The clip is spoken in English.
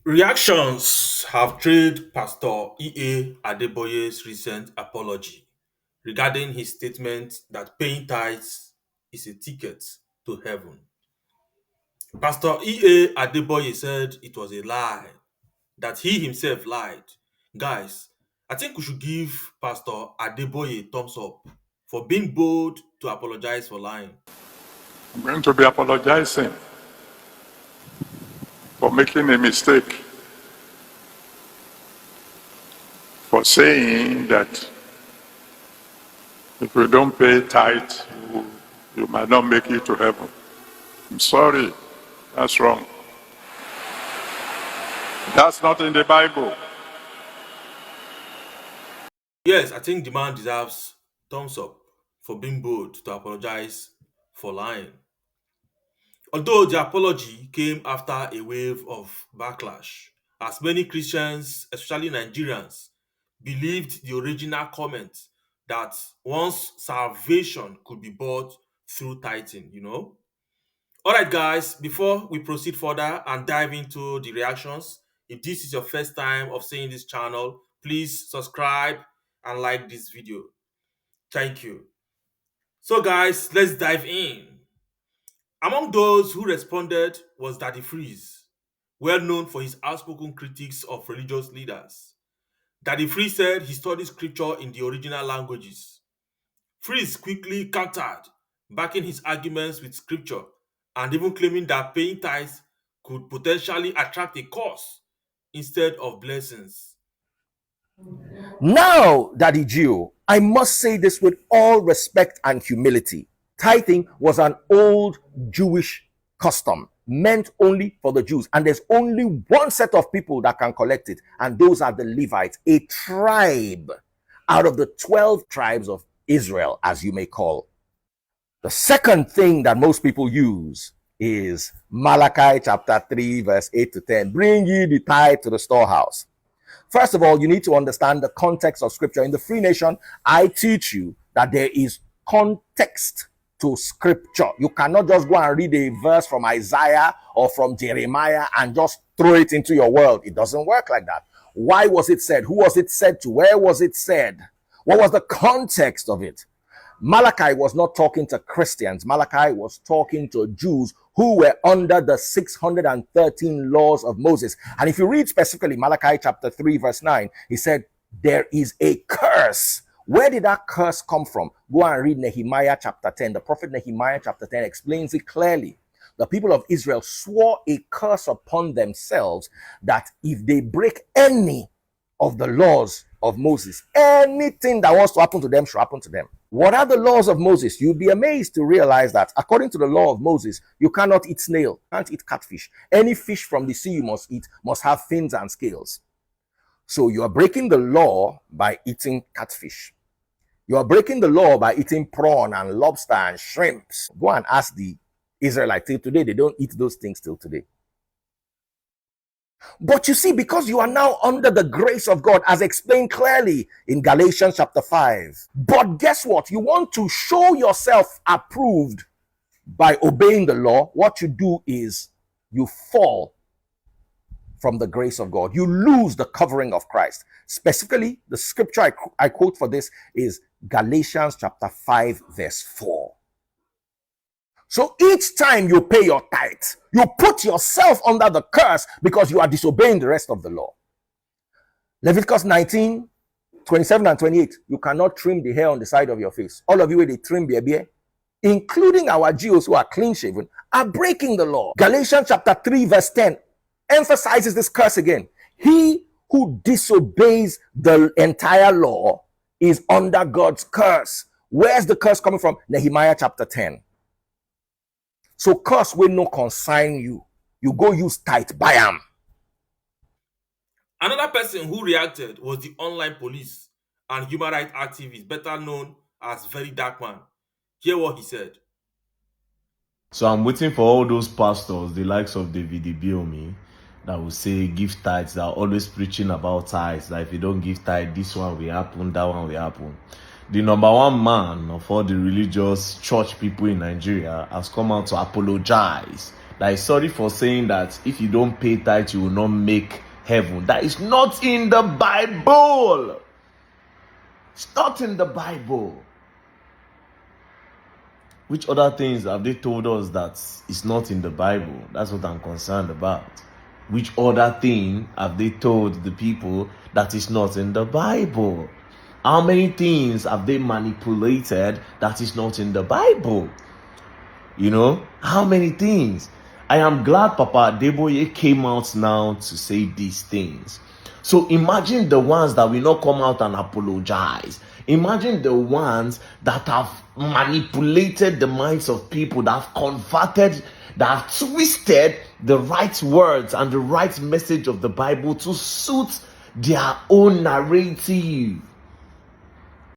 Reactions have trailed Pastor E.A. Adeboye's recent apology regarding his statement that paying tithes is a ticket to heaven. Pastor E.A. Adeboye said it was a lie, that he himself lied. Guys, I think we should give Pastor Adeboye a thumbs up for being bold to apologize for lying. I'm going to be apologizing for making a mistake, for saying that if you don't pay tithe, you might not make it to heaven. I'm sorry, that's wrong. That's not in the Bible. Yes, I think the man deserves thumbs up for being bold to apologize for lying. Although the apology came after a wave of backlash, as many Christians, especially Nigerians, believed the original comment that once salvation could be bought through tithing. All right, guys, before we proceed further and dive into the reactions, if this is your first time of seeing this channel, please subscribe and like this video. Thank you. So, guys, let's dive in. Among those who responded was Daddy Freeze, well known for his outspoken critiques of religious leaders. Daddy Freeze said he studied scripture in the original languages. Freeze quickly countered, backing his arguments with scripture and even claiming that paying tithes could potentially attract a curse instead of blessings. Now, Daddy Gio, I must say this with all respect and humility. Tithing was an old Jewish custom meant only for the Jews, and there's only one set of people that can collect it, and those are the Levites, a tribe out of the 12 tribes of Israel, as you may call. The second thing that most people use is Malachi chapter 3, verse 8 to 10. Bring ye the tithe to the storehouse. First of all, you need to understand the context of scripture. In the Free Nation, I teach you that there is context to scripture. You cannot just go and read a verse from Isaiah or from Jeremiah and just throw it into your world. It doesn't work like that. Why was it said? Who was it said to? Where was it said? What was the context of it? Malachi was not talking to Christians. Malachi was talking to Jews who were under the 613 laws of Moses. And if you read specifically Malachi chapter 3, verse 9, he said, there is a curse. Where did that curse come from? Go and read Nehemiah chapter 10. The prophet Nehemiah chapter 10 explains it clearly. The people of Israel swore a curse upon themselves that if they break any of the laws of Moses, anything that wants to happen to them should happen to them. What are the laws of Moses? You'll be amazed to realize that according to the law of Moses, you cannot eat snail, can't eat catfish. Any fish from the sea you must eat must have fins and scales. So you are breaking the law by eating catfish. You are breaking the law by eating prawn and lobster and shrimps. Go and ask the Israelites till today. They don't eat those things till today. But you see, because you are now under the grace of God, as explained clearly in Galatians chapter 5. But guess what? You want to show yourself approved by obeying the law. What you do is you fall from the grace of God. You lose the covering of Christ. Specifically, the scripture I quote for this is Galatians chapter 5, verse 4. So each time you pay your tithe, you put yourself under the curse because you are disobeying the rest of the law. Leviticus 19, 27 and 28. You cannot trim the hair on the side of your face. All of you, they trim their beard, including our Jews who are clean shaven, are breaking the law. Galatians chapter 3, verse 10 emphasizes this curse again. He who disobeys the entire law is under God's curse. Where's the curse coming from? Nehemiah chapter 10. So curse will no consign you. You go use tithe, buy am. Another person who reacted was the online police and human rights activist, better known as Very Dark Man. Hear what he said. So I'm waiting for all those pastors, the likes of David Ibiomi, that will say give tithes, that are always preaching about tithes, that if you don't give tithe, this one will happen, that one will happen. The number one man of all the religious church people in Nigeria has come out to apologize Like, sorry for saying that if you don't pay tithe, you will not make heaven. That is not in the Bible. It's not in the Bible. Which other things have they told us that is not in the Bible? That's what I'm concerned about. Which other thing have they told the people that is not in the Bible? How many things have they manipulated that is not in the Bible? You know, how many things? I am glad Papa Adeboye came out now to say these things. So imagine the ones that will not come out and apologize. Imagine the ones that have manipulated the minds of people, that have converted, that have twisted the right words and the right message of the Bible to suit their own narrative.